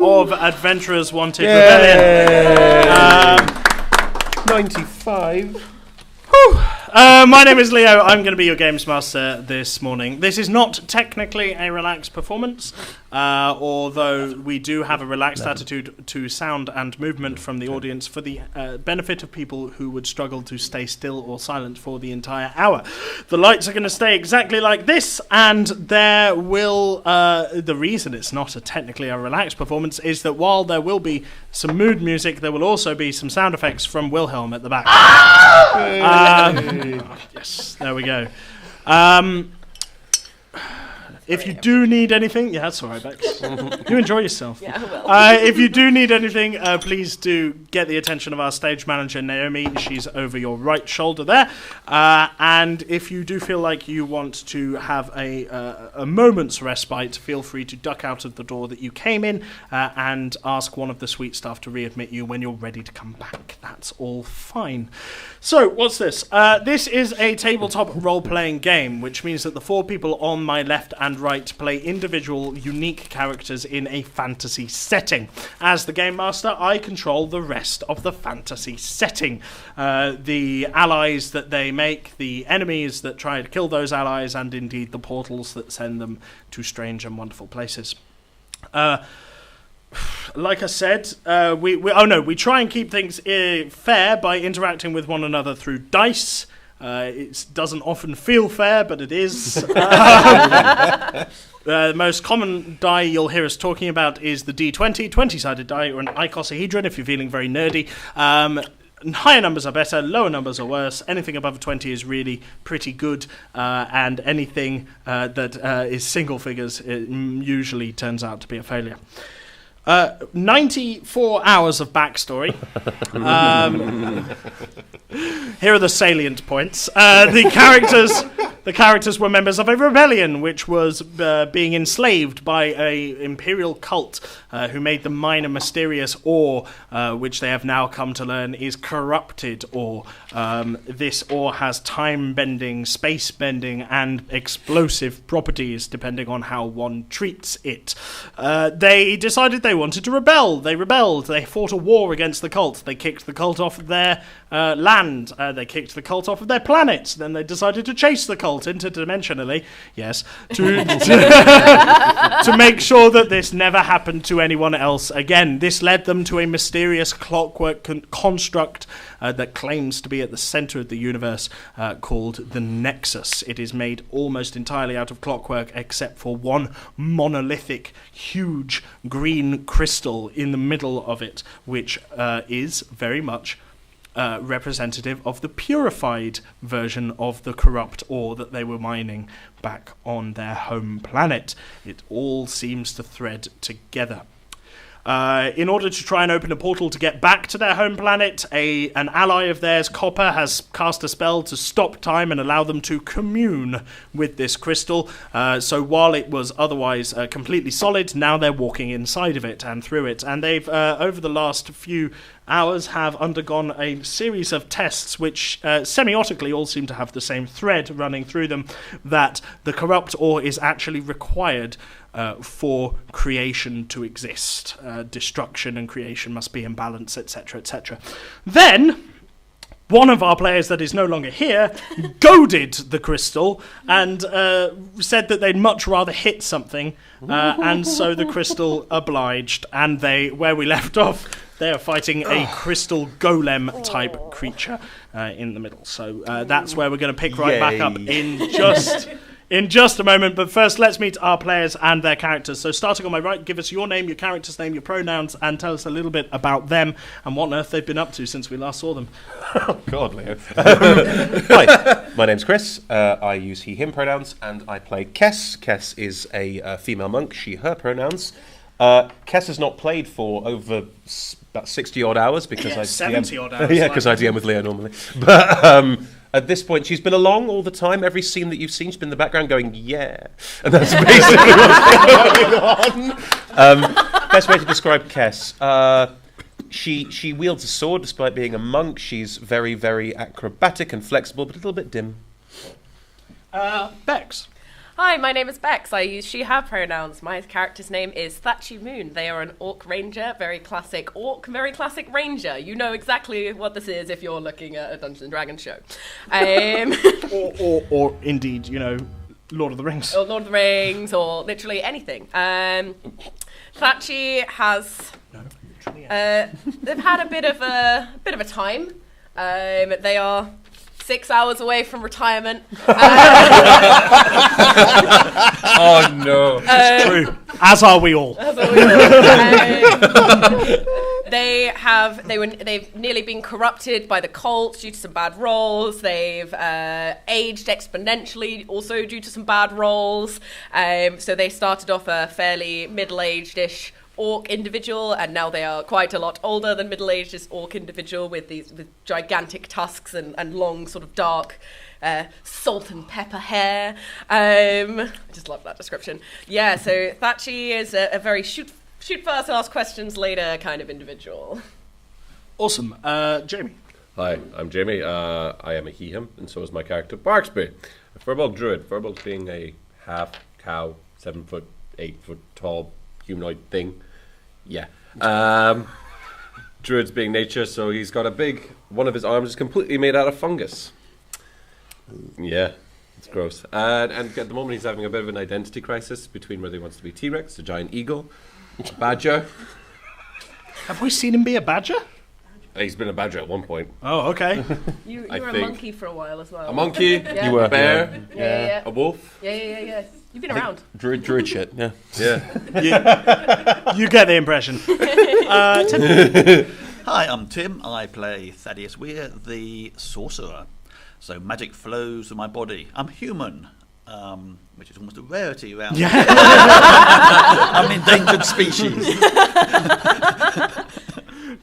of Adventurers Wanted Rebellion. 95. My name is Leo. I'm going to be your Games Master this morning. This is not technically a relaxed performance, although we do have a relaxed attitude to sound and movement from the audience for the benefit of people who would struggle to stay still or silent for the entire hour. The lights are going to stay exactly like this, and there will... the reason it's not technically a relaxed performance is that while there will be some mood music, there will also be some sound effects from Wilhelm at the back. Yes, there we go. If you do need anything... Yeah, that's all right, Bex. You enjoy yourself. Yeah, I will. If you do need anything, please do get the attention of our stage manager, Naomi. She's over your right shoulder there. And if you do feel like you want to have a moment's respite, feel free to duck out of the door that you came in and ask one of the suite staff to readmit you when you're ready to come back. That's all fine. So, what's this? This is a tabletop role-playing game, which means that the four people on my left and right play individual, unique characters in a fantasy setting. As the Game Master, I control the rest of the fantasy setting. The allies that they make, the enemies that try to kill those allies, and indeed the portals that send them to strange and wonderful places. Like I said, we try and keep things fair by interacting with one another through dice. It doesn't often feel fair, but it is. The most common die you'll hear us talking about is the D20, 20-sided die, or an icosahedron if you're feeling very nerdy. Higher numbers are better, lower numbers are worse. Anything above 20 is really pretty good, and anything that is single figures usually turns out to be a failure. 94 hours of backstory. Here are the salient points. The characters were members of a rebellion which was being enslaved by an imperial cult who made them mine a mysterious ore, which they have now come to learn is corrupted ore. This ore has time-bending, space-bending, and explosive properties, depending on how one treats it. They decided they wanted to rebel. They rebelled. They fought a war against the cult. They kicked the cult off their land. They kicked the cult off of their planet. Then they decided to chase the cult interdimensionally. Yes, to make sure that this never happened to anyone else again. This led them to a mysterious clockwork construct that claims to be at the center of the universe, called the Nexus. It is made almost entirely out of clockwork, except for one monolithic, huge green crystal in the middle of it, which is very much representative of the purified version of the corrupt ore that they were mining back on their home planet. It all seems to thread together. In order to try and open a portal to get back to their home planet, an ally of theirs, Copper, has cast a spell to stop time and allow them to commune with this crystal. So while it was otherwise completely solid, now they're walking inside of it and through it. And they've, over the last few hours, have undergone a series of tests which semiotically all seem to have the same thread running through them, that the corrupt ore is actually required for creation to exist. Destruction and creation must be in balance, etc., etc. Then one of our players that is no longer here goaded the crystal and said that they'd much rather hit something, and so the crystal obliged, and where we left off, they are fighting a crystal golem type creature in the middle. So that's where we're going to pick right back up in just a moment. But first, let's meet our players and their characters. So starting on my right, give us your name, your character's name, your pronouns, and tell us a little bit about them and what on earth they've been up to since we last saw them. Oh, God, Leo. Hi, my name's Chris. I use he, him pronouns, and I play Kess. Kess is a female monk, she, her pronouns. Kess has not played for over about 60-odd hours because 70-odd hours. Yeah, because I DM with Leo normally. But at this point, she's been along all the time. Every scene that you've seen, she's been in the background going, yeah. And that's basically what's going on. Best way to describe Kess. She wields a sword despite being a monk. She's very, very acrobatic and flexible, but a little bit dim. Bex. Hi, my name is Bex. I use she/her pronouns. My character's name is Thatchy Moon. They are an orc ranger, very classic orc, very classic ranger. You know exactly what this is if you're looking at a Dungeons & Dragons show. Or indeed, Lord of the Rings. Or Lord of the Rings, or literally anything. Thatchy has... they've had a bit of a time. They are 6 hours away from retirement. Oh no, it's true. As are we all. They've nearly been corrupted by the cults due to some bad rolls. They've aged exponentially, also due to some bad rolls. So they started off a fairly middle-aged-ish orc individual, and now they are quite a lot older than middle-aged orc individual with gigantic tusks and long sort of dark salt and pepper hair. I just love that description. Yeah, so Thatchy is a very shoot first, ask questions later kind of individual. Awesome. Jamie. Hi, I'm Jamie. I am a he/him, and so is my character Barksby, a Firbolg druid. Firbolg being a half cow, 7 foot, 8 foot tall humanoid thing. Yeah. Druid's being nature, so he's got one of his arms is completely made out of fungus. Yeah, it's gross. And at the moment he's having a bit of an identity crisis between whether he wants to be T-Rex, a giant eagle, a badger. Have we seen him be a badger? He's been a badger at one point. Oh, okay. You were a monkey for a while as well. A monkey? Yeah. You were a bear? Yeah. A wolf? Yeah. You've been around. Druid shit, yeah. Yeah. You get the impression. Tim. Hi, I'm Tim. I play Thaddeus Weir, the sorcerer. So magic flows through my body. I'm human, which is almost a rarity around here. I'm an endangered species.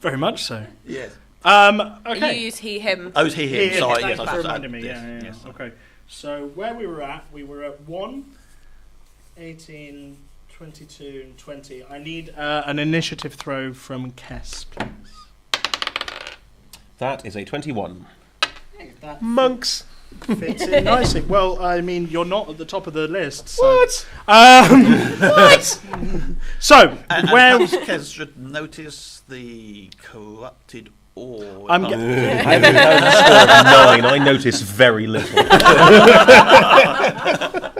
Very much so. Yes. Okay. You use he/him. Oh, it's he/him. Sorry, Thanks yes, for I reminding me. yes, Yeah. yes. Okay. So where we were at 1, 18, 22, and 20. I need an initiative throw from Kess, please. That is a 21. That Monks. fits in nicely. Well, I mean, you're not at the top of the list. So. What? What? So, And where... Kez should notice the corrupted ore. I'm I have a score of 9. I notice very little.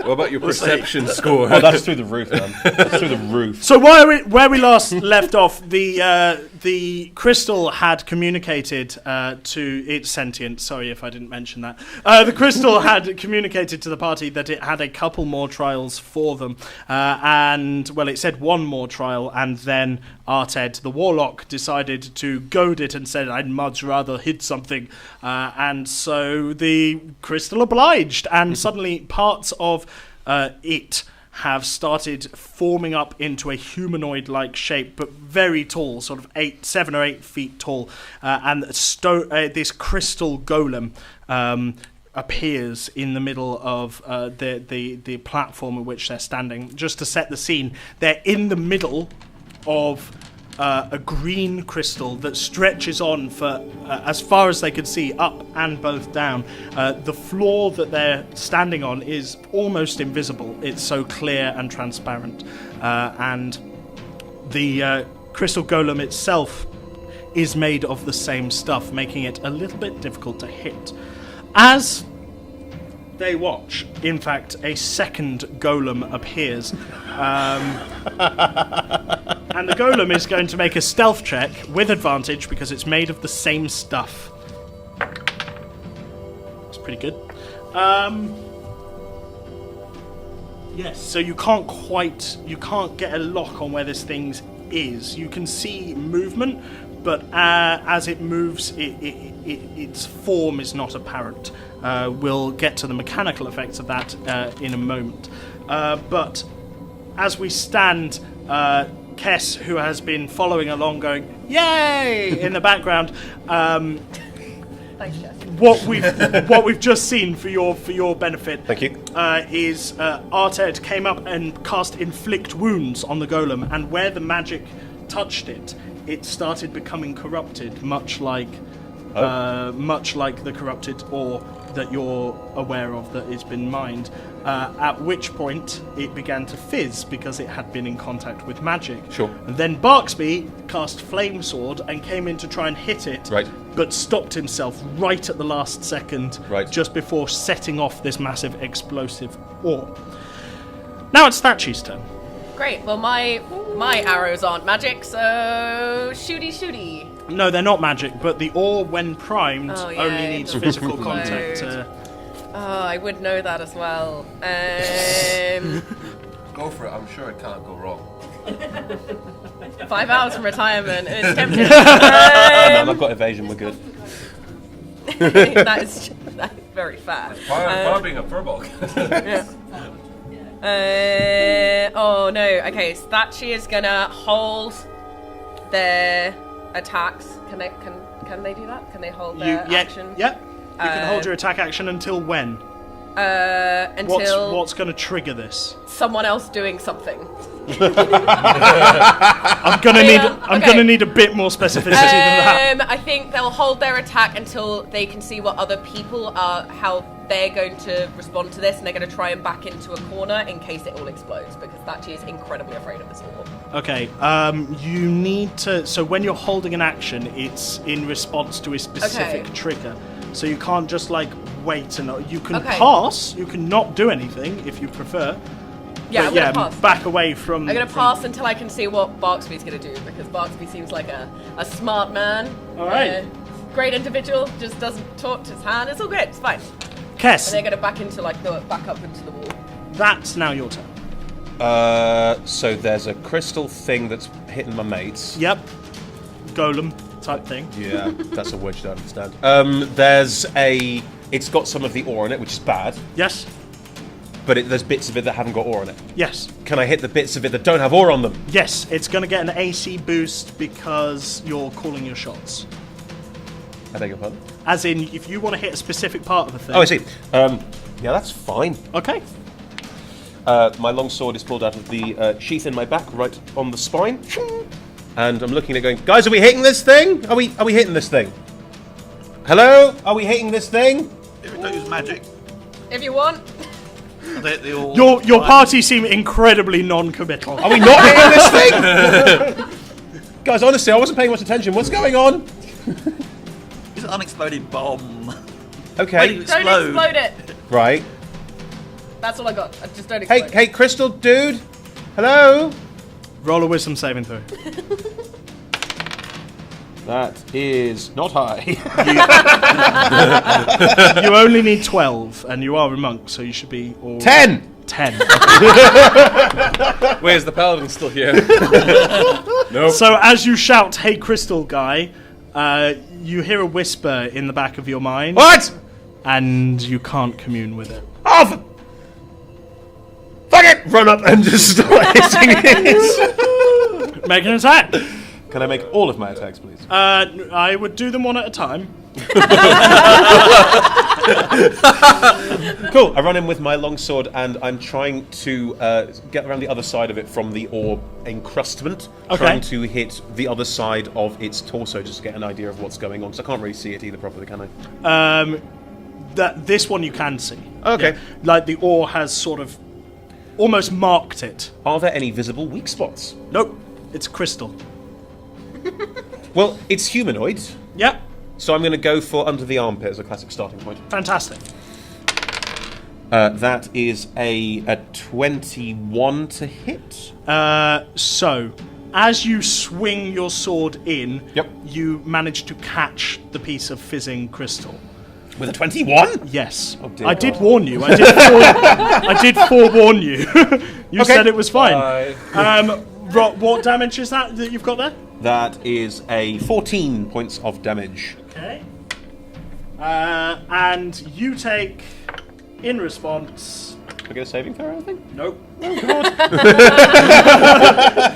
What about your perception score? Oh, that's through the roof, man. That's through the roof. So where we last left off, the crystal had communicated to its sentient. Sorry if I didn't mention that. The crystal had communicated to the party that it had a couple more trials for them, and well, it said one more trial, and then Arted, the warlock, decided to goad it and said, "I'd much rather hit something," and so the crystal obliged, and suddenly parts of it have started forming up into a humanoid-like shape, but very tall, sort of 7 or 8 feet tall, and this crystal golem appears in the middle of the platform on which they're standing. Just to set the scene, they're in the middle of a green crystal that stretches on for as far as they could see, up and both down. The floor that they're standing on is almost invisible. It's so clear and transparent. And the crystal golem itself is made of the same stuff, making it a little bit difficult to hit. As they watch, in fact, a second golem appears. And the golem is going to make a stealth check with advantage because it's made of the same stuff. That's pretty good. Yes, so you can't get a lock on where this thing is. You can see movement, but as it moves, its form is not apparent. We'll get to the mechanical effects of that in a moment. But as we stand, Kess, who has been following along, going "Yay!" in the background. Thanks, Jess. What we've just seen for your benefit. Thank you. Is Arted came up and cast inflict wounds on the golem, and where the magic touched it, it started becoming corrupted, much like the corrupted ore that you're aware of that has been mined, at which point it began to fizz because it had been in contact with magic. Sure. And then Barksby cast Flame Sword and came in to try and hit it, Right. but stopped himself right at the last second, Right. just before setting off this massive explosive ore. Now it's Thatchy's turn. Great. Well, my arrows aren't magic, so shooty. No, they're not magic, but the ore, when primed, Oh, yeah, only it needs doesn't physical contact. explode. Oh, I would know that as well. Go for it. I'm sure it can't go wrong. 5 hours from retirement. It's tempting. No, I've got evasion. We're good. that is very fast. Far being a furball. Oh no. Okay, so Thatchy is gonna hold their attacks. Can they do that? Can they hold their action? Yeah. You can hold your attack action until when? Until What's going to trigger this? someone else doing something. I'm gonna need a bit more specificity than that. I think they'll hold their attack until they can see what other people are, how they're going to respond to this, and they're going to try and back into a corner in case it all explodes, because Thatchy is incredibly afraid of this all. Okay, you need to... So when you're holding an action, it's in response to a specific trigger. So you can't just, wait and... You can pass, you can not do anything, if you prefer. Yeah, I'm going to pass. Back away from... I'm going to pass until I can see what Barksby's going to do, because Barksby seems like a smart man. All right. Great individual, just doesn't talk to his hand. It's all good, it's fine. Kess, And they're going to back into, back up into the wall. that's now your turn. So there's a crystal thing that's hitting my mates. Yep. Golem type thing. Yeah, that's a word you don't understand. It's got some of the ore in it, which is bad, Yes. but there's bits of it that haven't got ore in it. Yes. Can I hit the bits of it that don't have ore on them? Yes, it's going to get an AC boost because you're calling your shots. I beg your pardon? As in, if you want to hit a specific part of the thing. Oh, I see. Yeah, that's fine. Okay. My long sword is pulled out of the sheath in my back, right on the spine. And I'm looking at it going, guys, are we hitting this thing? Are we hitting this thing? Hello? Are we hitting this thing? If we don't use magic, If you want. they all... Your party seem incredibly non-committal. Are we not hitting this thing? Guys, honestly, I wasn't paying much attention. What's going on? It's an unexploded bomb. Okay. Wait, Don't explode it. Right. That's all I got. Just don't explode it. Hey, Crystal, dude. Hello? Roll a wisdom saving throw. That is not high. You only need 12, and you are a monk, so you should be all... 10! 10. Wait, is the paladin still here? Nope. So as you shout, hey, crystal guy, you hear a whisper in the back of your mind. What? And you can't commune with it. Oh, fuck it! Run up and just start hitting it. Make an attack. Can I make all of my attacks, please? I would do them one at a time. Cool. I run in with my longsword and I'm trying to get around the other side of it from the ore encrustment. Okay. Trying to hit the other side of its torso just to get an idea of what's going on. Because I can't really see it either properly, can I? This one you can see. Okay. Yeah. Like the ore has sort of almost marked it. Are there any visible weak spots? Nope. It's crystal. Well, it's humanoid, Yep. so I'm going to go for under the armpit as a classic starting point. Fantastic. That is a 21 to hit. So, as you swing your sword in, Yep. you manage to catch the piece of fizzing crystal. With a 21? Yes. Oh, dear. I did warn you. I did forewarn you. You said it was fine. What damage is that you've got there? That is a 14 points of damage. Okay. And you take, in response... Can I get a saving throw or anything? Nope. Oh, God.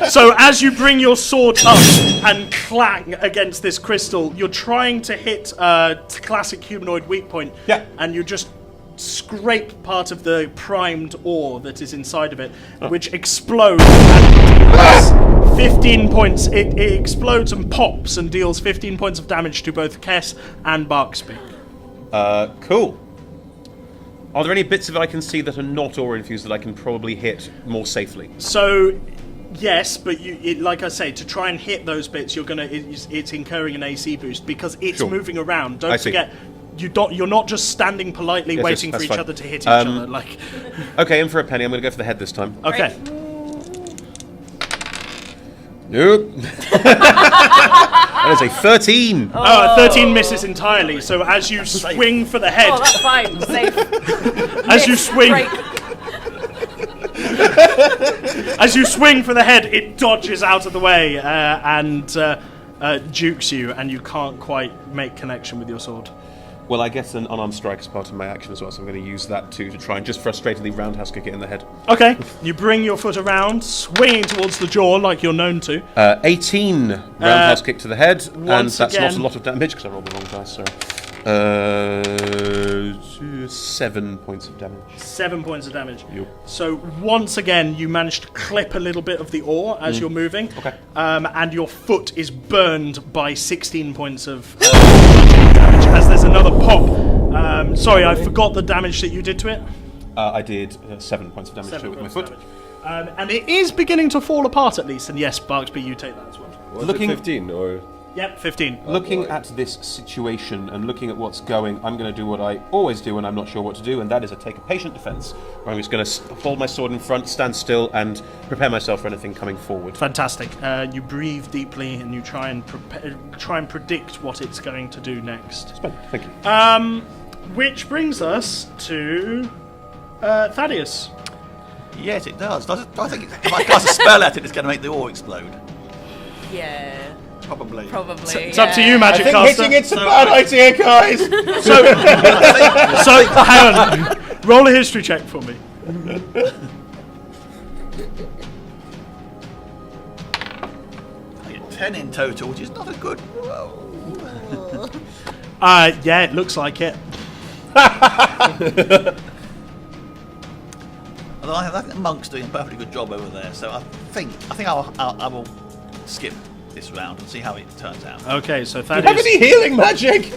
So as you bring your sword up and clang against this crystal, you're trying to hit a classic humanoid weak point. Yeah. And you just scrape part of the primed ore that is inside of it, which explodes and deals 15 points. It explodes and pops and deals 15 points of damage to both Kess and Barksby. Cool. Are there any bits of it I can see that are not aura-infused that I can probably hit more safely? So, yes, but like I say, to try and hit those bits, it's incurring an AC boost because it's moving around. Don't forget, you're not just standing politely waiting for each other to hit each other. Like, okay, in for a penny. I'm going to go for the head this time. Okay. Nope. That is a 13. 13 misses entirely. So as you swing for the head, that's fine. Safe. as you swing. As you swing for the head, it dodges out of the way and jukes you, and you can't quite make connection with your sword. Well, I guess an unarmed strike is part of my action as well, so I'm going to use that too to try and just frustratingly roundhouse kick it in the head. Okay, you bring your foot around, swinging towards the jaw like you're known to. 18 roundhouse kick to the head, and that's again, not a lot of damage because I rolled the wrong dice, sorry. 7 points of damage. 7 points of damage. Yep. So once again, you manage to clip a little bit of the ore as you're moving. Okay. And your foot is burned by 16 points of damage as there's another pop. Sorry, I forgot the damage that you did to it. I did 7 points of damage to it with my foot. And it is beginning to fall apart at least. And yes, Barksby, you take that as well. Looking 15 or... Yep, 15. Looking at this situation and looking at what's going, I'm going to do what I always do when I'm not sure what to do, and that is I take a patient defense, where I'm just going to hold my sword in front, stand still, and prepare myself for anything coming forward. Fantastic. You breathe deeply and you try and predict what it's going to do next. Thank you. Which brings us to Thaddeus. Yes, it does. Do I think if I cast a spell at it, it's going to make the ore explode? Yeah. Probably. It's up to you, Magic Caster. Hitting it's a bad idea, guys. So, hang on. Roll a history check for me. I get 10 in total, which is not a good roll. Yeah, it looks like it. Although I think the monk's doing a perfectly good job over there, so I think I will skip this round and see how it turns out. Okay, so Do you have Thaddeus. any healing magic?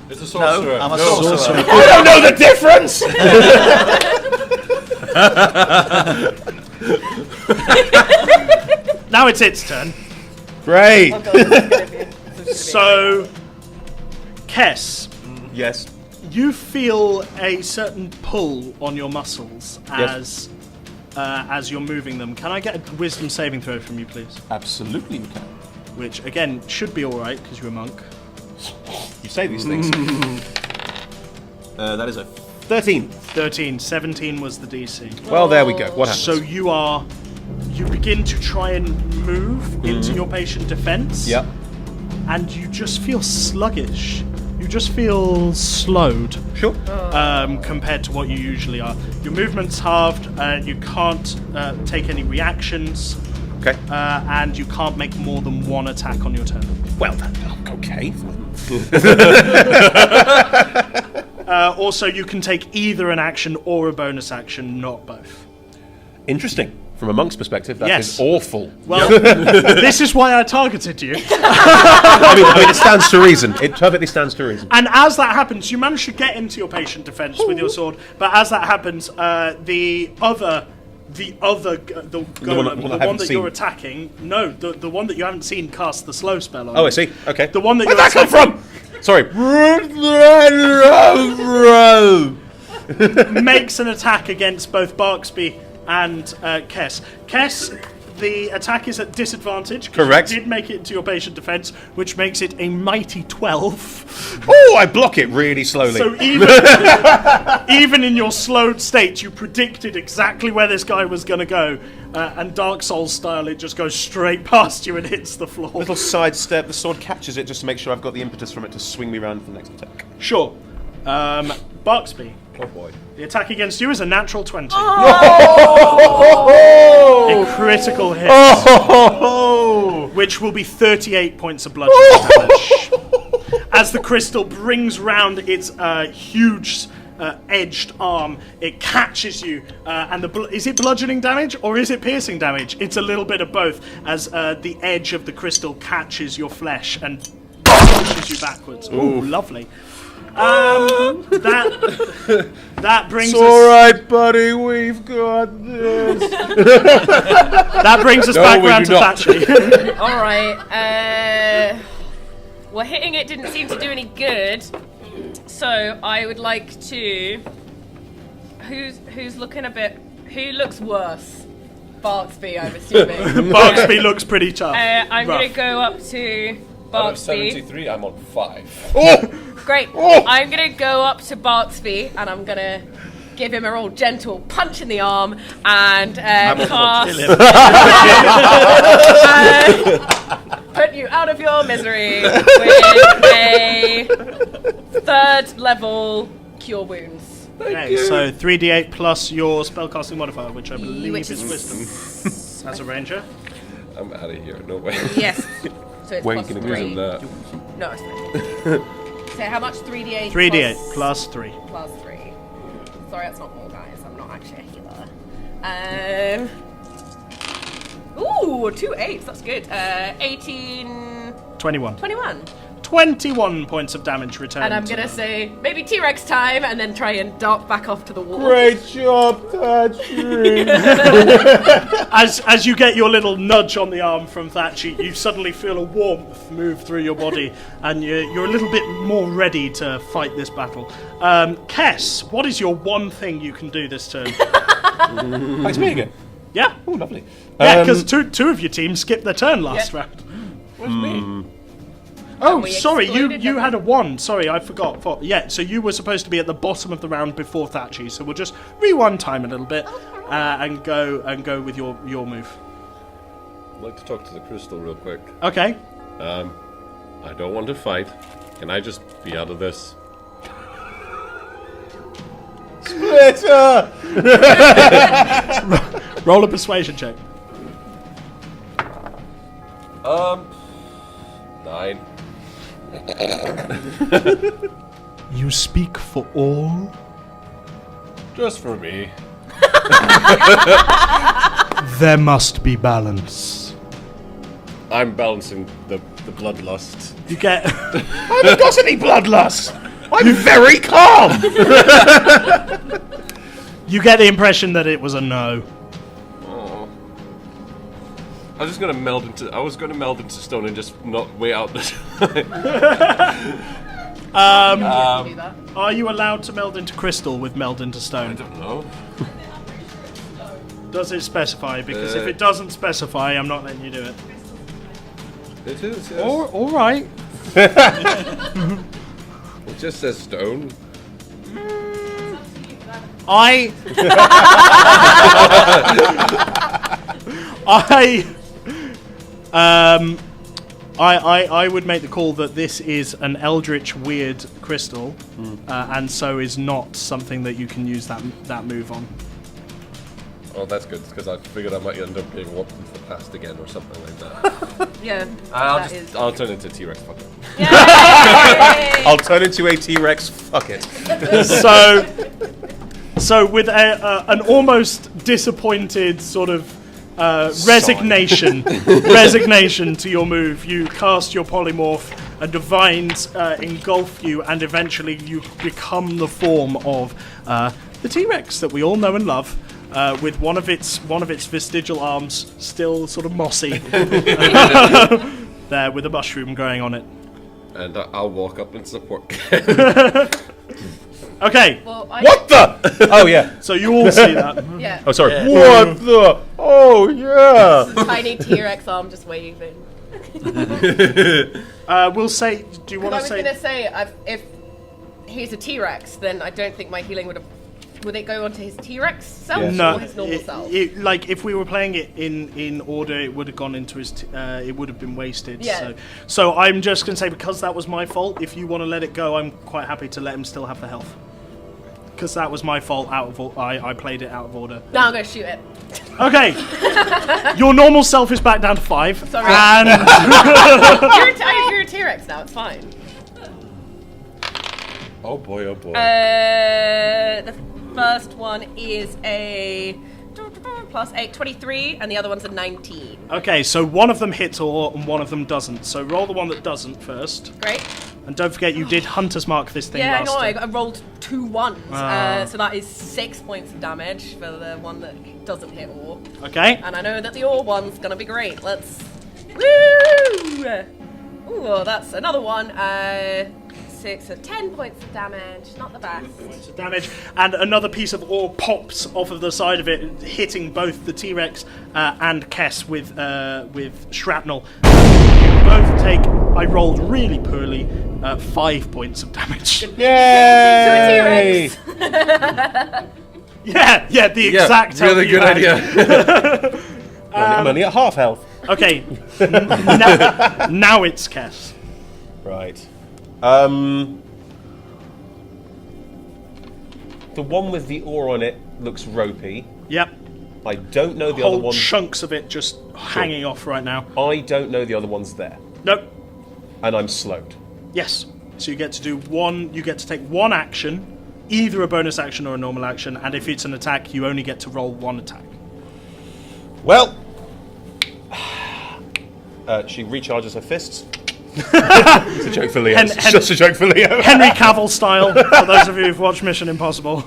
It's a sorcerer. No, I'm a sorcerer. I don't know the difference! Now it's its turn. Great. So, Kess, Yes. you feel a certain pull on your muscles as you're moving them. Can I get a wisdom saving throw from you, please? Absolutely you can. Which, again, should be alright, because you're a monk. You say these things. That is a 13. 13. 17 was the DC. Well, there we go. What happens? So you begin to try and move into your patient defense. Yep. And you just feel sluggish. You just feel slowed. Sure. Compared to what you usually are. Your movement's halved, you can't take any reactions, Okay. and you can't make more than one attack on your turn. Well, okay. Also, you can take either an action or a bonus action, not both. Interesting. From a monk's perspective, that Yes. is awful. Well, this is why I targeted you. I mean, it stands to reason. It perfectly stands to reason. And as that happens, you manage to get into your patient defense with your sword. But as that happens, the one I haven't that seen. you're attacking, no, the one that you haven't seen cast the slow spell on. Oh, you. I see. Okay. The one that Where'd you're that come from? Sorry. makes an attack against both Barksby and Kess. Kess, the attack is at disadvantage. Correct. You did make it into your patient defense, which makes it a mighty 12. Oh, I block it really slowly. So even in your slowed state, you predicted exactly where this guy was going to go, and Dark Souls style, it just goes straight past you and hits the floor. Little sidestep, the sword catches it just to make sure I've got the impetus from it to swing me around for the next attack. Sure. Barksby, Oh boy. the attack against you is a natural 20. Oh! A critical hit, which will be 38 points of bludgeoning damage. As the crystal brings round its huge edged arm, it catches you, and is it bludgeoning damage or is it piercing damage? It's a little bit of both, as the edge of the crystal catches your flesh and pushes you backwards. Ooh, lovely. That brings It's us. all right, buddy. We've got this. That brings us No, back we round do to not. Thatchy. All right. Well, hitting it didn't seem to do any good. So I would like to. Who's looking a bit? Who looks worse? Barksby, I'm assuming. Barksby looks pretty tough. I'm Rough. going to go up to Out of Barksby. 73, I'm on 5. Great. Oh! I'm going to go up to Barksby and I'm going to give him a real gentle punch in the arm and cast. Put you out of your misery with a 3rd level Cure Wounds. Okay, so 3d8 plus your spellcasting modifier, which I believe Which is is- wisdom. As a ranger. I'm out of here. No way. Yes. So it's When plus can I 3. use that? No, it's fine. So how much? 3d8? 3d8 plus 3. Plus 3. Sorry, that's not more, guys. I'm not actually a healer. Ooh, 2 8s. That's good. 18... 21. 21. 21 points of damage returned. And I'm gonna say, maybe T-Rex time, and then try and dart back off to the wall. Great job, Thatcher. As you get your little nudge on the arm from Thatchy, you suddenly feel a warmth move through your body, and you're a little bit more ready to fight this battle. Kess, what is your one thing you can do this turn? Thanks, me again. Yeah? Oh, lovely. Yeah, because two of your teams skipped their turn last round. Where's me? Oh, we sorry, you excluded had a 1. Sorry, I forgot. Yeah, so you were supposed to be at the bottom of the round before Thatchy, so we'll just rewind time a little bit and go with your move. I'd like to talk to the crystal real quick. Okay. I don't want to fight. Can I just be out of this? Splitter! Roll a persuasion check. 9. You speak for all? Just for me. There must be balance. I'm balancing the bloodlust. You get... I haven't got any bloodlust. I'm very calm. You get the impression that it was a no. Oh. I was gonna meld into stone and just not wait out the time. Do that. Are you allowed to meld into crystal with meld into I stone? don't know. Does it specify? Because if it doesn't specify, I'm not letting you do it. It is, yes. All right. It just says stone. I would make the call that this is an eldritch weird crystal, and so is not something that you can use that move on. Oh, that's good, because I figured I might end up being warped into the past again or something like that. Yeah. I'll turn into T-Rex, fuck it. Yay! I'll turn into a T-Rex. Fuck it. So with an almost disappointed sort of resignation to your move, you cast your polymorph, and divines engulf you, and eventually you become the form of the T-Rex that we all know and love. With one of its vestigial arms still sort of mossy, there with a mushroom growing on it. And I'll walk up and support. Okay, Well, What the? Oh yeah. so you all see that. Yeah. Oh sorry. Yeah. What the? Oh, yeah! Tiny T-Rex arm just waving. We'll say. Do you want I to was say? gonna say, if he's a T-Rex, then I don't think my healing would have. Would it go onto his T-Rex self No, or his normal self? like if we were playing it in order, it would have gone into his. It would have been wasted. Yeah. So I'm just gonna say, because that was my fault. If you want to let it go, I'm quite happy to let him still have the health. Because that was my fault. I played it out of order. No, I'm gonna shoot it. Okay. Your normal self is back down to 5. Sorry. And You're a T-Rex now. It's fine. Oh boy, oh boy. The first one is a plus 8, 23, and the other one's a 19. okay, so one of them hits and one of them doesn't. So roll the one that doesn't first. Great. And don't forget, you did Hunter's Mark this thing Yeah, last I know. time. I rolled 2 1s. So that is 6 points of damage for the one that doesn't hit ore. Okay. And I know that the ore one's gonna be great. Let's. Woo! Ooh, that's another one. 6, so 10 points of damage. Not the best. Points of damage, and another piece of ore pops off of the side of it, hitting both the T-Rex and Kess with shrapnel. You both take. I rolled really poorly. 5 points of damage. Yay! To a T-Rex. Yeah, the exact. Yeah, really good idea. I'm only at half health. Okay, now it's Kess. Right. The one with the ore on it looks ropey. Yep. I don't know the other Whole one. chunks of it just hanging off right now. I don't know the other one's there. Nope. And I'm slowed. Yes. So you get to do one. You get to take one action, either a bonus action or a normal action, and if it's an attack, you only get to roll one attack. Well, she recharges her fists. It's a joke for Leo. It's just a joke for Leo. Henry Cavill style, for those of you who've watched Mission Impossible.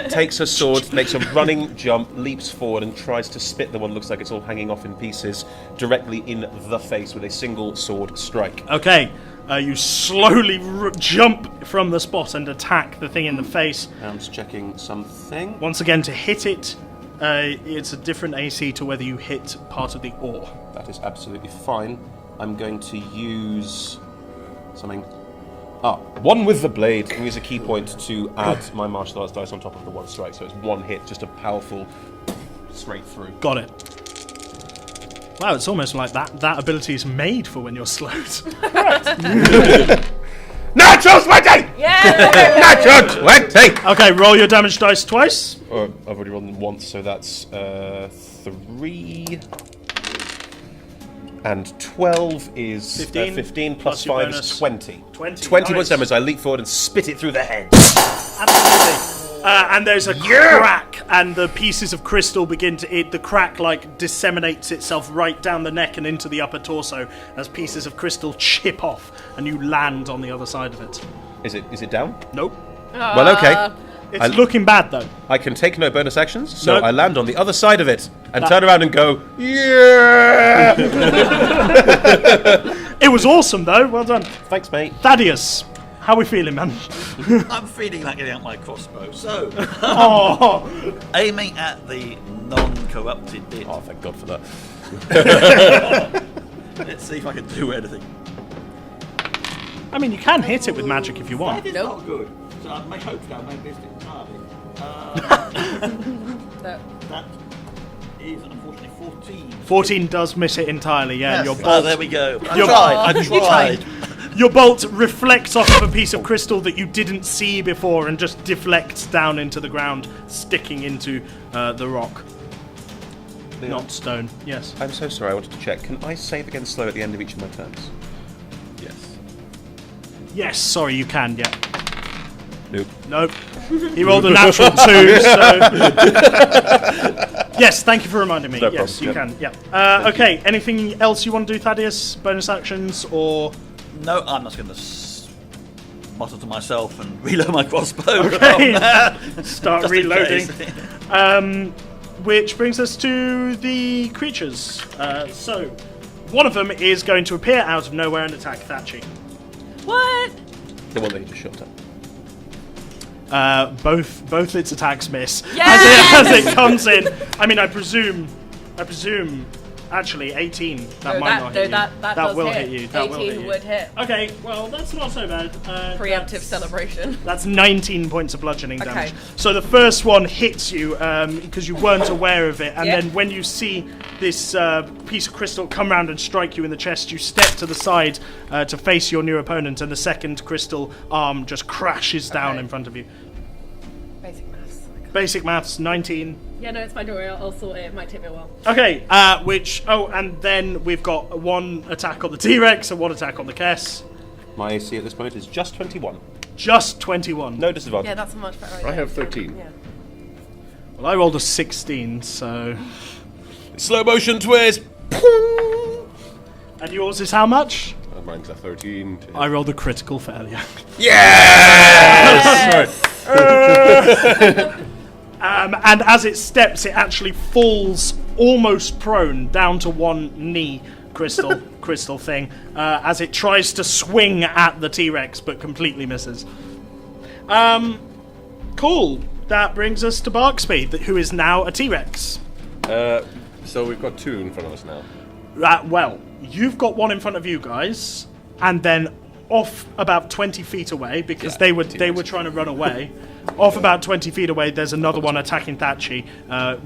Takes her sword, makes a running jump, leaps forward, and tries to spit the one that looks like it's all hanging off in pieces directly in the face with a single sword strike. Okay, you slowly jump from the spot and attack the thing in the face. I'm just checking something. Once again, to hit it, it's a different AC to whether you hit part of the ore. That is absolutely fine. I'm going to use something. One with the blade. I'm going to use a key point to add my martial arts dice on top of the one strike. So it's one hit, just a powerful straight through. Got it. Wow, it's almost like that ability is made for when you're slowed. Natural 20! Yeah! Natural 20! Okay, roll your damage dice twice. I've already rolled them once, so that's 3. And 12 is 15, 15 plus plus your 5 bonus. is 20. 20 points nice. damage. I leap forward and spit it through the head. Absolutely. And there's a crack, and the pieces of crystal begin to. The crack disseminates itself right down the neck and into the upper torso as pieces of crystal chip off, and you land on the other side of it. Is it down? Nope. Well, okay. It's looking bad though. I can take no bonus actions, so Nope. I land on the other side of it and turn around and go, yeah! It was awesome though. Well done, Thanks, mate. Thaddeus. How we feeling, man? I'm feeling like getting out my crossbow. So, Oh, aiming at the non-corrupted bit. Oh, thank God for that. Let's see if I can do anything. I mean, you can hit it with magic if you want. That is Nope. not good. So I may hope I may miss it entirely. No. That is unfortunately 14. 14 does miss it entirely. Yeah, Yes. your Oh, bolt. there we go. I Your- tried. I You tried. Your bolt reflects off of a piece of crystal that you didn't see before and just deflects down into the ground, sticking into the rock. Leon, Not stone. Yes. I'm so sorry, I wanted to check. Can I save against slow at the end of each of my turns? Yes. Yes, sorry, you can, yeah. Nope. Nope. He rolled a natural 2, so... Yes, thank you for reminding me. No yes, problem. you can, yeah. Okay, anything else you want to do, Thaddeus? Bonus actions, or... No, I'm just going to mutter to myself and reload my crossbow. Okay. Start Just in reloading. case. Which brings us to the creatures. So, one of them is going to appear out of nowhere and attack Thatchy. What? The one that you just shot at. Both its attacks miss Yes! as it comes in. I mean, I presume. Actually, 18. That might not hit you. That does will hit. hit you. That 18 will hit you. would hit. Okay, well that's not so bad. Preemptive celebration. That's 19 points of bludgeoning Okay. damage. So the first one hits you because you weren't aware of it, and Yep. then when you see this piece of crystal come round and strike you in the chest, you step to the side to face your new opponent, and the second crystal arm just crashes down Okay. in front of you. Basic maths. Basic maths, 19. Yeah, no, it's fine. Don't worry. I'll sort it. It might take me a while. Okay, and then we've got one attack on the T-Rex and one attack on the Kess. My AC at this point is just 21. Just 21. No disadvantage. Yeah, that's a much better idea. I have 13. Yeah. Well, I rolled a 16, so... Slow motion twist! And yours is how much? Mine's a 13. I rolled a critical failure. Yes! And as it steps, it actually falls almost prone down to one knee, crystal thing, as it tries to swing at the T-Rex, but completely misses. Cool. That brings us to Barksby, who is now a T-Rex. So we've got 2 in front of us now. Well, you've got one in front of you guys, and then off about 20 feet away, because they were trying to run away. Off about 20 feet away, there's another one attacking Thatchy,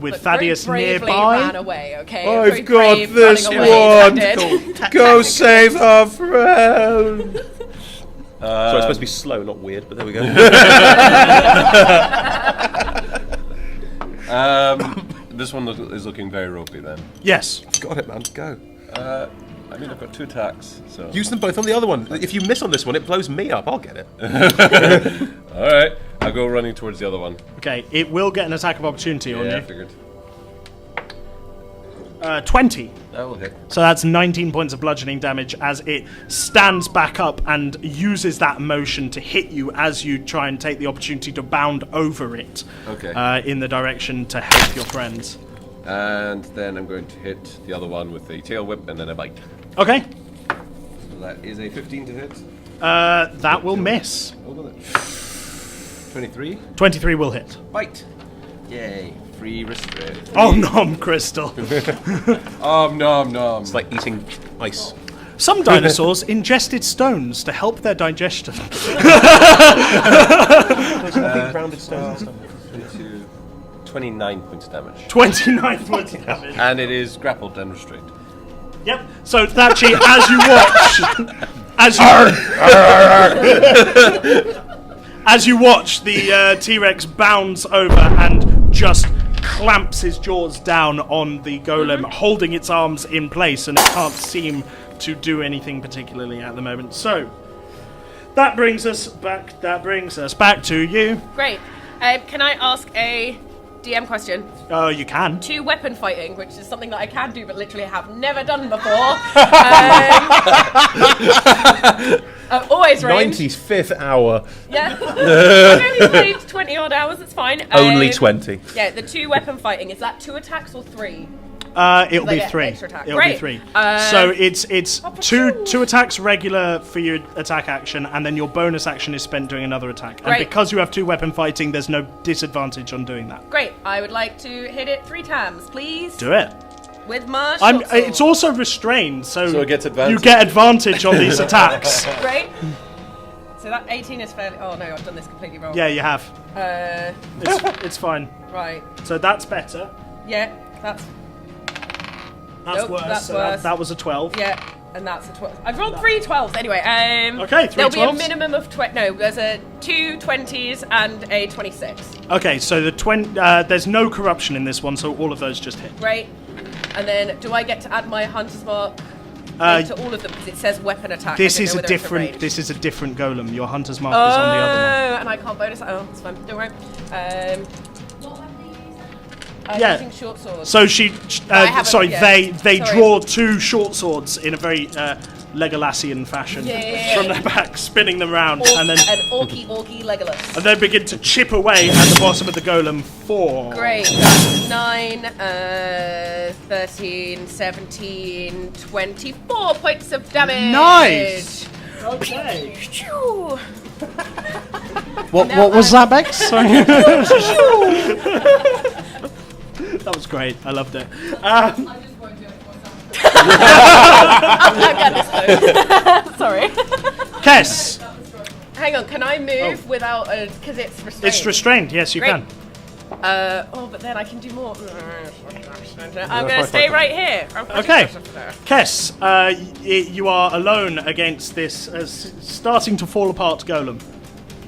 with But Thaddeus very bravely nearby. ran away, okay? I've Very got brave this running away, one. Thaddeus. Go save our friend. So it's supposed to be slow, not weird, but there we go. This one is looking very ropey then. Yes. Got it, man. Go. I mean, I've got 2 attacks, so... Use them both on the other one. If you miss on this one, it blows me up. I'll get it. Alright, I'll go running towards the other one. Okay, it will get an attack of opportunity on Yeah, I you. figured. 20. That will hit. So that's 19 points of bludgeoning damage as it stands back up and uses that motion to hit you as you try and take the opportunity to bound over it. Okay. In the direction to help your friends. And then I'm going to hit the other one with a tail whip and then a bite. Okay. So that is a 15 to hit. That will miss. Oh, will it? 23. 23 will hit. Bite. Yay. Free restraint. Oh, nom, Crystal. Nom nom. It's like eating ice. Some dinosaurs ingested stones to help their digestion. Rounded stones and stuff. 22, 29 points of damage. 29 points of damage. And it is grappled and restrained. Yep. So Thatchy, as you watch, the T-Rex bounds over and just clamps his jaws down on the golem, holding its arms in place, and it can't seem to do anything particularly at the moment. So that brings us back to you. Great. Can I ask a DM question? Oh, you can. 2 weapon fighting, which is something that I can do, but literally have never done before. Always range. 95th hour. Yeah. I've only played 20 odd hours, it's fine. Only 20. Yeah, the 2 weapon fighting, is that 2 attacks or 3? It'll They be get 3. extra attack. It'll Great. be 3. So So it's two attacks regular for your attack action, and then your bonus action is spent doing another attack. And Great. because you have 2 weapon fighting, there's no disadvantage on doing that. Great. I would like to hit it 3 times, please. Do it. With my short sword. It's also restrained, so it gets advantage. you get advantage on these attacks. Great. So that 18 is fairly... Oh, no, I've done this completely wrong. Yeah, you have. Uh, It's fine. right. So that's better. Yeah, that's... That's Nope, worse. that's so worse. That was a 12. Yeah, and that's a 12. I've rolled 3 12s anyway. Okay, 3 There'll be a 12s. minimum of... No, there's a 2 20s and a 26. Okay, so there's no corruption in this one, so all of those just hit. Great. And then, do I get to add my hunter's mark to all of them? Because it says weapon attack. This I don't is know a whether it's different. range. This is a different golem. Your hunter's mark is on the other one. And I can't bonus. Oh, it's fine. Don't worry. Yeah. Using short swords. So I haven't sorry, yet. they Sorry. draw 2 short swords in a very Legolashian fashion Yeah. from their back, spinning them round, and then orky Legolas. and then begin to chip away at the bottom of the golem. 4. Great. That's 9, 13, 17, 24 points of damage. Nice. Okay. Phew. What was that, Bex? Sorry. That was great. I loved it. I got this though. Sorry. Kess. Hang on, can I move without because it's restrained? It's restrained. Yes, you Great. can. But then I can do more. I'm going to stay right here. Okay. Kess, you are alone against this starting to fall apart golem.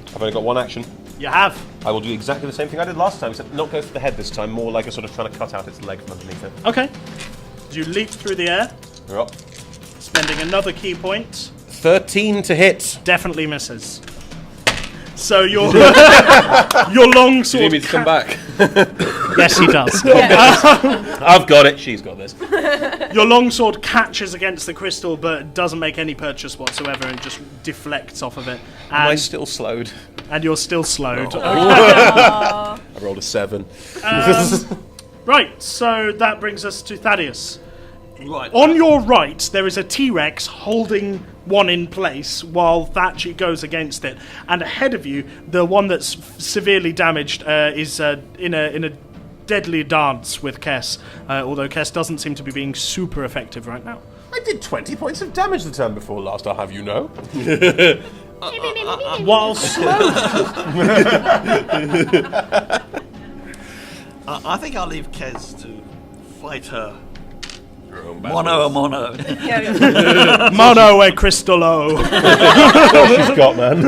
I've only got one action. You have. I will do exactly the same thing I did last time, except not go for the head this time, more like a sort of trying to cut out its leg from underneath it. Okay. You leap through the air, You're up. spending another key point. 13 to hit. Definitely misses. So your your long Do you sword. need me to come back? Yes, he does. I've got it. She's got this. Your longsword catches against the crystal, but doesn't make any purchase whatsoever, and just deflects off of it. Am I And, still slowed? and you're still slowed. I rolled a 7. Right, so that brings us to Thaddeus. Right. On your right, there is a T-Rex holding one in place while Thatchy goes against it. And ahead of you, the one that's severely damaged is in a deadly dance with Kess, although Kess doesn't seem to be being super effective right now. I did 20 points of damage the turn before last, I'll have you know. While slow. I think I'll leave Kez to fight her. Your own Mono a battles. mono. Mono e cristalo. She's got, man.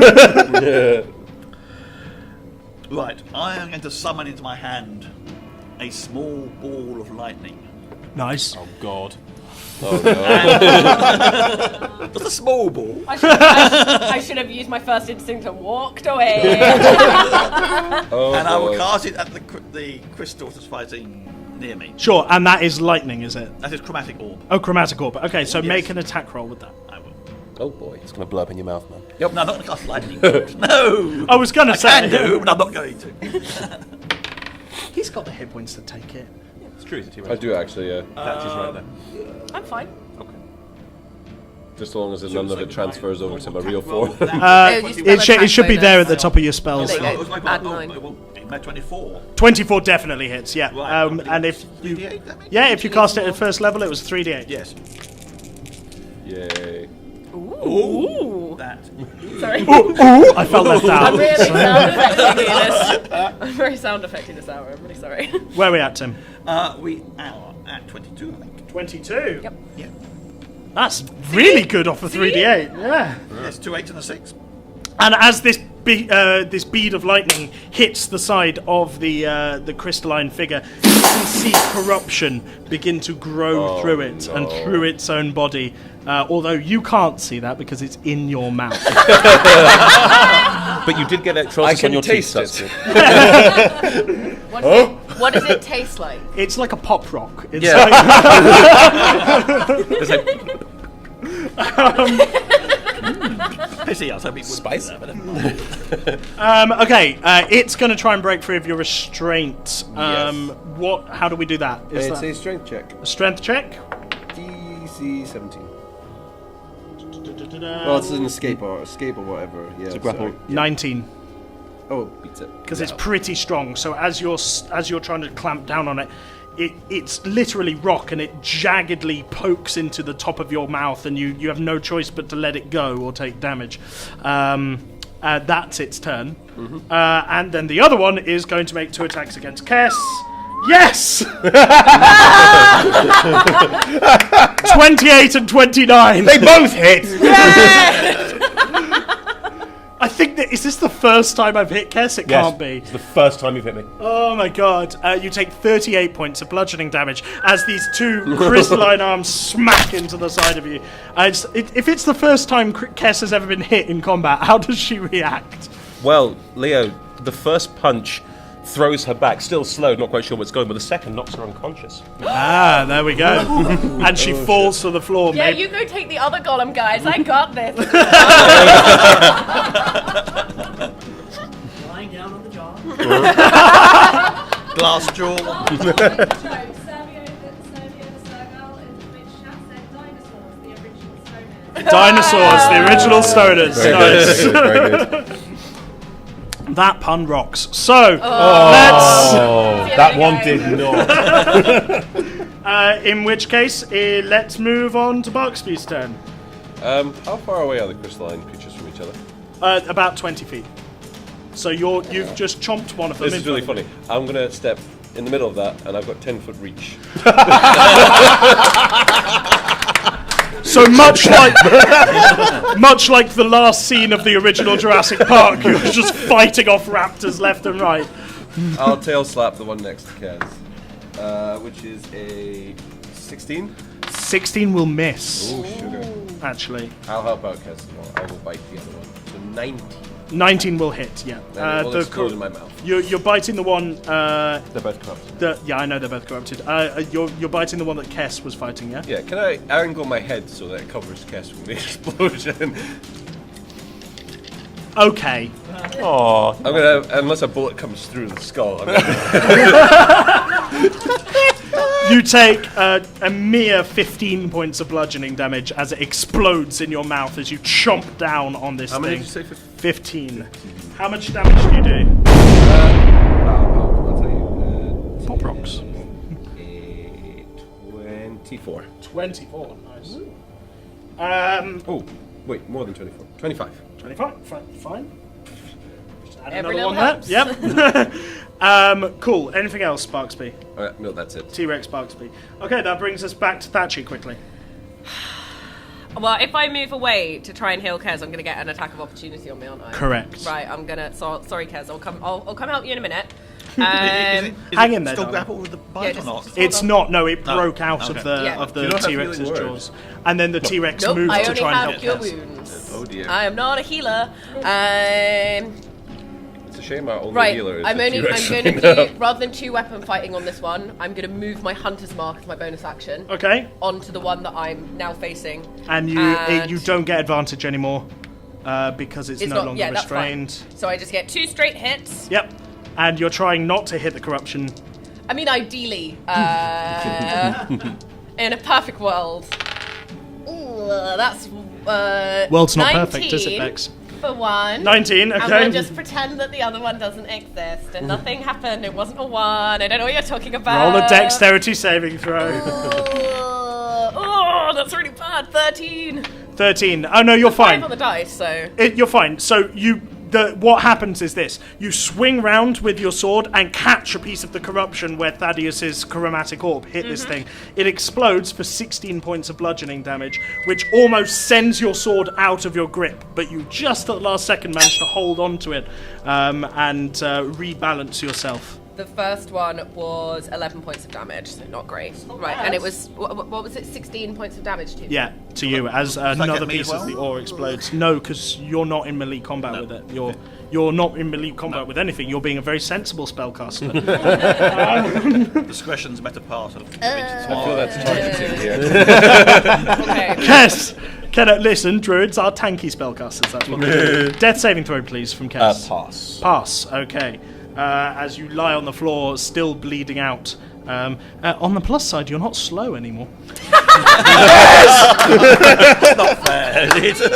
Right, I am going to summon into my hand a small ball of lightning. Nice. Oh, God. Just a small ball. I should have used my first instinct and walked away. Oh, And I will boy. cast it at the crystal that's fighting near me. Sure, and that is lightning, is it? That is chromatic orb. Oh, chromatic orb. Okay, so Yes. make an attack roll with that. I will. Oh boy, it's going to blow up in your mouth, man. No, I'm not going to cast lightning. No! I was going to say. Can do, but I'm not going to. He's got the hit points to take it. It's true, it's a I do actually, yeah. That is right there. I'm fine. Just as long as none of it transfers over to my real form. It should be there at the top of your spells. There you Oh, go. it was my Add oh, 9. well, it made 24. 24 definitely hits, yeah. Right. And if you, 3d8 damage? if you cast it at first level, it was 3d8. Yes. Yay. Ooh. That. Sorry. Ooh, I felt left I'm out. really sound effecting this. I'm very sound effecting this hour. I'm really sorry. Where are we at, Tim? We are at 22, I think. 22. Yep. Yeah. That's really good off a 3d8. Yeah. There's 2 8s and a 6. And as this bead of lightning hits the side of the crystalline figure, you can see corruption begin to grow through it and through its own body. Although you can't see that because it's in your mouth. But you did get electrolysis on your teeth. taste it. What does it taste like? It's like a pop rock. It's Yeah. like, It's like, Pity, I was hoping it would Spice? do that, but never mind. okay, it's going to try and break free of your restraint. Yes. How do we do that? Is It's that a strength check. a strength check? DC 17. Well, it's an escape or whatever. Yeah, it's a grapple. 19. Oh, beats it. Because it's pretty strong. So as you're trying to clamp down on it, it's literally rock, and it jaggedly pokes into the top of your mouth, and you have no choice but to let it go or take damage. That's its turn. And then the other one is going to make 2 attacks against Kess. Yes! 28 and 29. they both hit! I think is this the first time I've hit Kess? It can't be. It's the first time you've hit me. Oh my god. You take 38 points of bludgeoning damage as these 2 crystalline arms smack into the side of you. If it's the first time Kess has ever been hit in combat, how does she react? Well, Leo, the first punch throws her back, still slowed, not quite sure where it's going, but the second knocks her unconscious. Ah, there we go. And she falls to the floor. Yeah, you go take the other golem, guys. I got this. Lying down on the jaw. Glass jaw. Dinosaurs, the original stoners. Very Nice. good, very good. That pun rocks. So, That one did not. in which case, let's move on to Barksby's turn. How far away are the crystalline creatures from each other? About 20 feet. So you've just chomped one of them. This is really funny. I'm gonna step in the middle of that, and I've got 10-foot reach. So much like the last scene of the original Jurassic Park, you're just fighting off raptors left and right. I'll tail slap the one next to Kaz, which is a 16. 16 will miss. Oh, sugar. Actually. I'll help out Kaz as well. I will bite the other one. So 19. 19 will hit, yeah. And it will explode in my mouth. You're biting the one... They're both corrupted. yeah, I know they're both corrupted. You're biting the one that Kess was fighting, yeah? Yeah, can I angle my head so that it covers Kess from the explosion? Okay. Oh, I'm gonna, unless a bullet comes through the skull, I'm gonna You take a mere 15 points of bludgeoning damage as it explodes in your mouth as you chomp down on this How thing. many did you say? 15. How much damage do you do? I'll tell you. Pop rocks. 24. 24. Nice. Oh, wait, more than 24. 25. 25. Fine. Just add Every another one little there. Yep. Cool. Anything else, Sparksby? No, that's it. T-Rex Sparksby. Okay, that brings us back to Thatchy quickly. Well, if I move away to try and heal Kez, I'm going to get an attack of opportunity on me, aren't I? Correct. Right, I'm going to... sorry, Kez, I'll come help you in a minute. Hang in there, Still darling. grapple with the bite or not? It's not. No, it broke out okay. of the Yeah. of You the don't have T-Rex's healing word. jaws, and then the T-Rex Nope, moved I to only try and have help cure Kez. wounds. Oh dear. I am not a healer. It's a shame our only Right, healer is I'm a going T-Rex to right do, now. rather than 2 weapon fighting on this one, I'm going to move my Hunter's Mark as my bonus action Okay, onto the one that I'm now facing. and you don't get advantage anymore because it's no longer that's fine. restrained. So I just get 2 straight hits. Yep, and you're trying not to hit the corruption. I mean, ideally, in a perfect world. Ooh, that's World's not 19 perfect, is it, Bex? for one. 19. I'm Okay. gonna just pretend that the other one doesn't exist and nothing happened. It wasn't a 1. I don't know what you're talking about. Roll a dexterity saving throw. Oh, that's really bad. 13. 13. Oh no, you're 5 fine. on the dice, so. You're fine. So what happens is this: you swing round with your sword and catch a piece of the corruption where Thaddeus's chromatic orb hit this thing. It explodes for 16 points of bludgeoning damage, which almost sends your sword out of your grip. But you just at the last second manage to hold on to it and rebalance yourself. The first one was 11 points of damage, so not great. Right, and it was, what was it, 16 points of damage to you? Yeah, to you as that another get me piece as of the well? ore explodes. No, because you're not in melee combat with it. You're not in melee combat with anything. You're being a very sensible spellcaster. Discretion's a better part of I feel that's targeting here. Okay. Yes! Listen, druids are tanky spellcasters. That's what they do. Death saving throw, please, from Kess. pass. Pass, okay. As you lie on the floor, still bleeding out. On the plus side, you're not slow anymore. not fair, is it?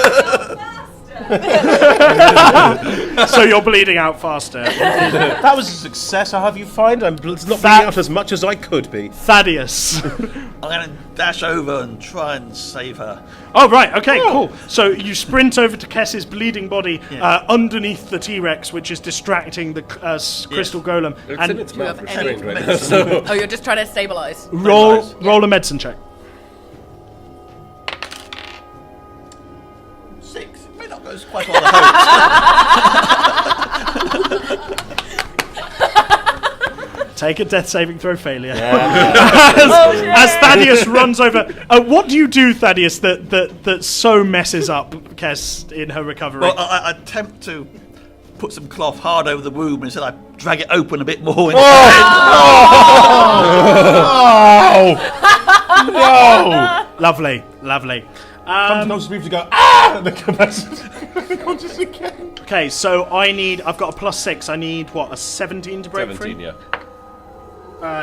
So you're bleeding out faster. That was a success. How have you find? I'm not bleeding out as much as I could be. Thaddeus. I'm going to dash over and try and save her. Oh, right, okay, cool. So you sprint over to Kess's bleeding body underneath the T-Rex, which is distracting the crystal golem. It's And in its mouth have any restrained right now, so... Oh, you're just trying to stabilize. roll a medicine check. 6. It may not go quite well as I Take a death saving throw failure. As Thaddeus runs over. What do you do, Thaddeus, that so messes up Kess in her recovery? Well, I attempt to put some cloth hard over the wound, and instead I drag it open a bit more. No! Lovely. Comes close to go, ah! And then come back conscious again. Okay, so I've got a +6. I need, a 17 to break 17, free? yeah.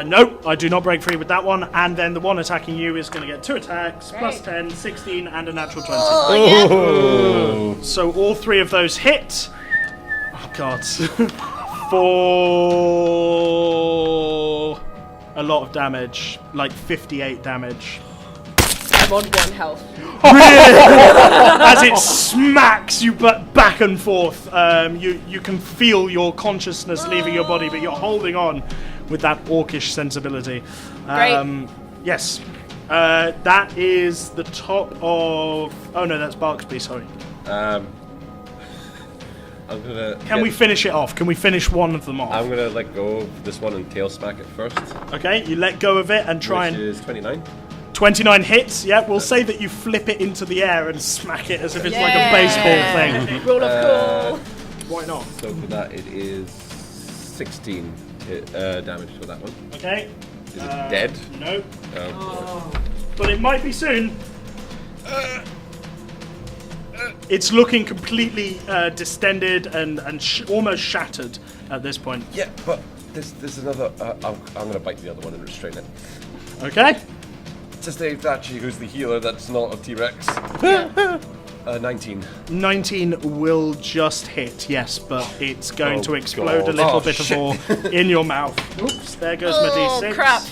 No, I do not break free with that one. And then the one attacking you is going to get 2 attacks, Great. +10, 16, and a natural 20. Oh, So all 3 of those hit. Oh, God. For a lot of damage, like 58 damage. I'm on 1 health. As it smacks you back and forth, you can feel your consciousness leaving your body, but you're holding on with that orcish sensibility. Great. Yes. That is the top of... Oh no, that's Barksby, sorry. I'm gonna... Can we finish it off? Can we finish one of them off? I'm gonna let go of this one and tail smack it first. Okay, you let go of it and try which and... is 29. 29 hits. Yeah, we'll say that you flip it into the air and smack it as if it's like a baseball thing. Rule of cool. Why not? So for that, it is 16 damage for that one. Okay. Is it dead? Nope. Oh. But it might be soon. It's looking completely distended and almost shattered at this point. Yeah, but there's another. I'm going to bite the other one and restrain it. Okay. To save Dachi, who's the healer that's not a T-Rex. 19. 19 will just hit, yes, but it's going to explode God. a little Oh, bit shit. of ore in your mouth. Oops, there goes my D6. Oh, crap.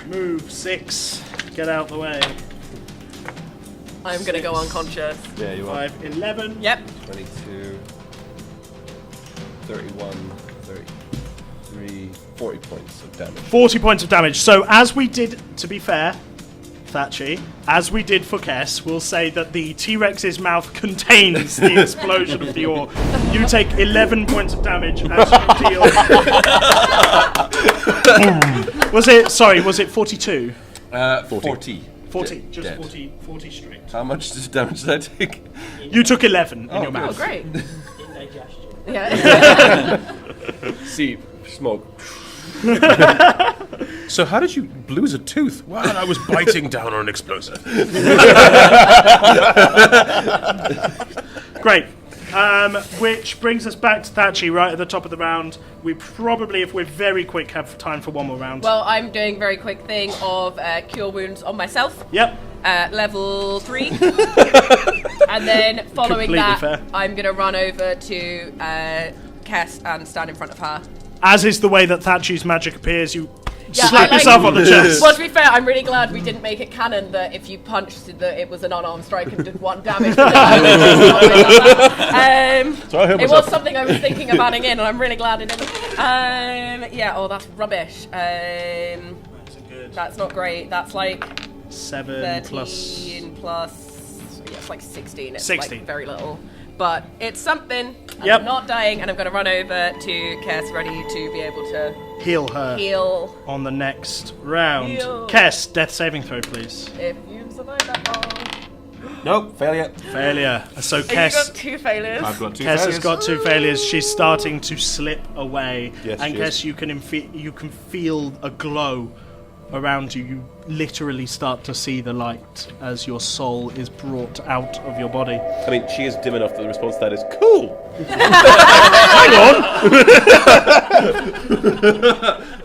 Move 6. Get out the way. I'm going to go unconscious. Yeah, you are. 5, 11. Yep. 22, 31, 33, 40 points of damage. 40 points of damage. So as we did, to be fair, Thatchy, as we did for Kess, we'll say that the T-Rex's mouth contains the explosion of the ore. You take 11 points of damage as you deal. Was it 42? 40. 40, just Dead. 40 straight. How much damage did I take? You took 11 in your Oh, mouth. great. Indigestion. Yeah. See, smoke. So how did you lose a tooth? Well, I was biting down on an explosive. Great. Which brings us back to Thatchy right at the top of the round. We probably, if we're very quick, have time for one more round. Well, I'm doing a very quick thing of cure wounds on myself. Yep. Level 3. And then following Completely that, fair. I'm going to run over to Kess and stand in front of her. As is the way that Thatchy's magic appears, you Yeah, slap yourself on the chest. Well, to be fair, I'm really glad we didn't make it canon that if you punched, that it was an unarmed strike and did 1 damage. It was something I was thinking of adding in, and I'm really glad it didn't. That's rubbish. That's not great. That's like 7 13 plus. Yeah, it's like 16. It's 16. like very little. But it's something. And Yep. I'm not dying, and I'm going to run over to Kess, ready to be able to Heal her heal. on the next round. Heal. Kess, death saving throw, please. If you survive that long. Nope, failure. Failure. So You Kess, got 2 failures. I've got 2 Kess failures. has got 2 failures. She's starting to slip away. Yes, and she Kess, is. you can feel a glow around you. You literally start to see the light as your soul is brought out of your body. I mean, she is dim enough that the response to that is cool. Hang on.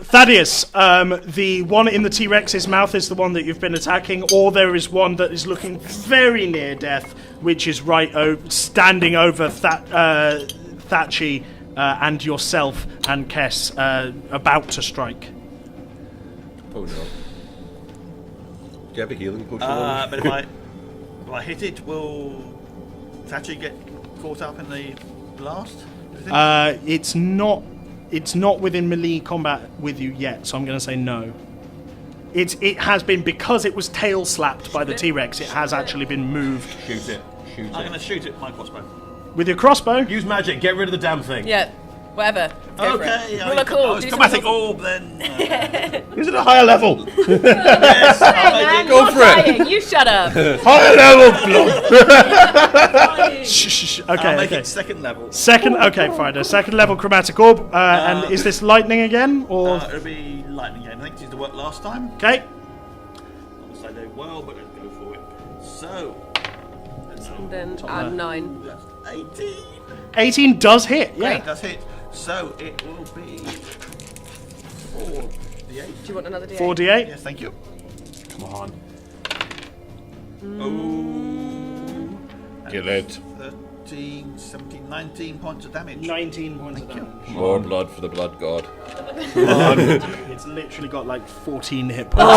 Thaddeus, the one in the T-Rex's mouth is the one that you've been attacking, or there is one that is looking very near death, which is standing over Thatchy and yourself and Kess, about to strike. Oh no. Do you have a healing potion? But if I hit it, will Thatchy get caught up in the blast? Do you think? It's not within melee combat with you yet, so I'm going to say no. It has been, because it was tail slapped by the T-Rex, it has actually been moved. Shoot it. Shoot I'm it. going to shoot it with my crossbow. With your crossbow? Use magic, get rid of the damn thing. Yeah, whatever. Go for it. Okay, Rule of cool. it's Do chromatic something orb then. Use it at a higher level. Yes, Hey, man, Go you're for it. dying. You shut up. Higher level, blood. Shh. I'll Okay, make okay. it second level. Okay, fine. A second level chromatic orb. And is this lightning again, or? It'll be lightning again. I think it used to work last time. Okay. I'll say they well, but let's go for it. So, And then add 9. that's 18. 18 does hit. Yeah. That's it. So it will be 4d8. Do you want another D8? 4d8. Yes, thank you. Come on. Oh. Kill it. 13, 17, 19 points of damage. 19 points of damage. More blood for the blood god. It's literally got like 14 hit points.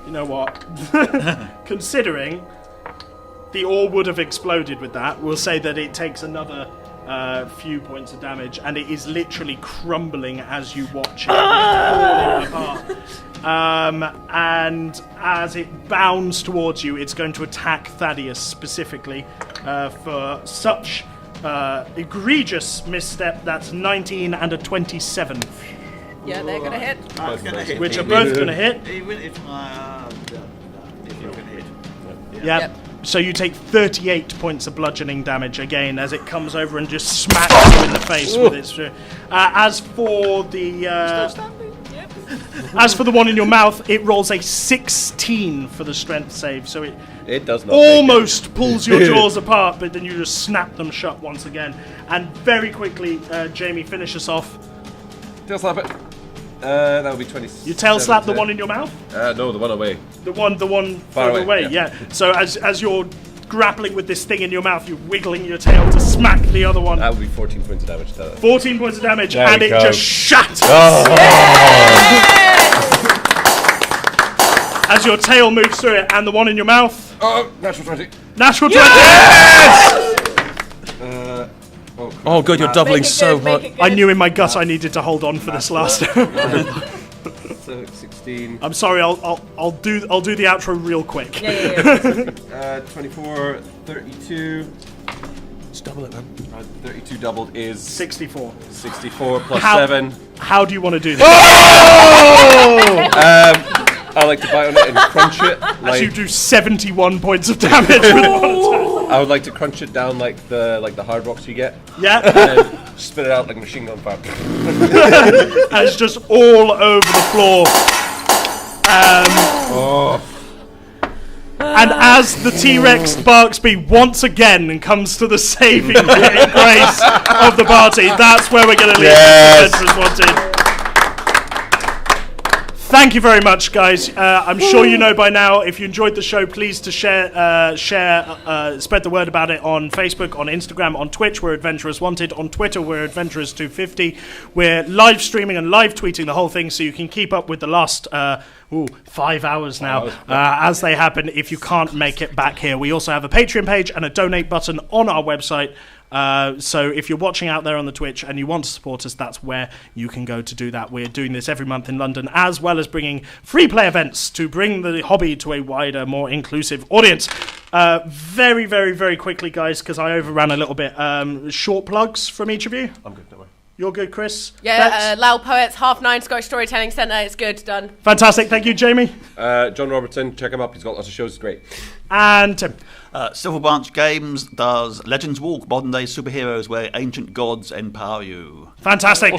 You know what? Considering the ore would have exploded with that, we'll say that it takes another few points of damage, and it is literally crumbling as you watch it falling apart. And as it bounds towards you, it's going to attack Thaddeus specifically for such egregious misstep. That's 19 and a 27. Yeah, they're gonna hit. That's gonna hit. which are both going to hit. Even if you're gonna hit. Yeah. Yep. So you take 38 points of bludgeoning damage again as it comes over and just smacks you in the face with its. As for the one in your mouth, it rolls a 16 for the strength save. So it does not almost pulls your jaws apart, but then you just snap them shut once again. And very quickly, Jamie, finish us off. Tail slap it. That would be 20. You tail slap the one in your mouth. No, the one away. The one Far further away, away. yeah. Yeah. So as you're grappling with this thing in your mouth, you're wiggling your tail to smack the other one. That would be 14 points of damage. 14 points of damage, There and we it go. just shatters as your tail moves through it, and the one in your mouth. Oh, natural 20. Natural 20. Oh, good, you're doubling so hard. I knew in my gut I needed to hold on for this last. So 16. I'm sorry. I'll do the outro real quick. Yeah. 24, 32. Just double it, man. 32 doubled is 64. 64 plus How- 7. How do you want to do this? I like to bite on it and crunch it. As you do 71 points of damage with one attack. I would like to crunch it down like the hard rocks you get, Yeah. and then spit it out like a machine gun fire. And it's just all over the floor. And as the T-Rex Barksby once again comes to the saving grace of the party, that's where we're going to leave Adventures Wanted. Thank you very much, guys. I'm sure you know by now, if you enjoyed the show, please to share, spread the word about it on Facebook, on Instagram, on Twitch, we're Adventurers Wanted. On Twitter, we're Adventurers250. We're live streaming and live tweeting the whole thing, so you can keep up with the last 5 hours now as they happen if you can't make it back here. We also have a Patreon page and a donate button on our website. So if you're watching out there on the Twitch and you want to support us, that's where you can go to do that. We're doing this every month in London, as well as bringing free play events to bring the hobby to a wider, more inclusive audience. Very, very, very quickly, guys, because I overran a little bit. Short plugs from each of you. I'm good, don't worry. You're good, Chris? Yeah, Loud Poets, 9:30 Scottish Storytelling Centre. It's good, done. Fantastic. Thank you, Jamie. John Robertson, check him up. He's got lots of shows. It's great. And Tim. Silver Branch Games does Legends Walk, modern day superheroes where ancient gods empower you. Fantastic.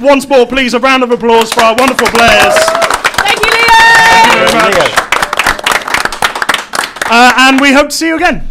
Once more, please, a round of applause for our wonderful players. Thank you, Leo! Thank you very much. And we hope to see you again.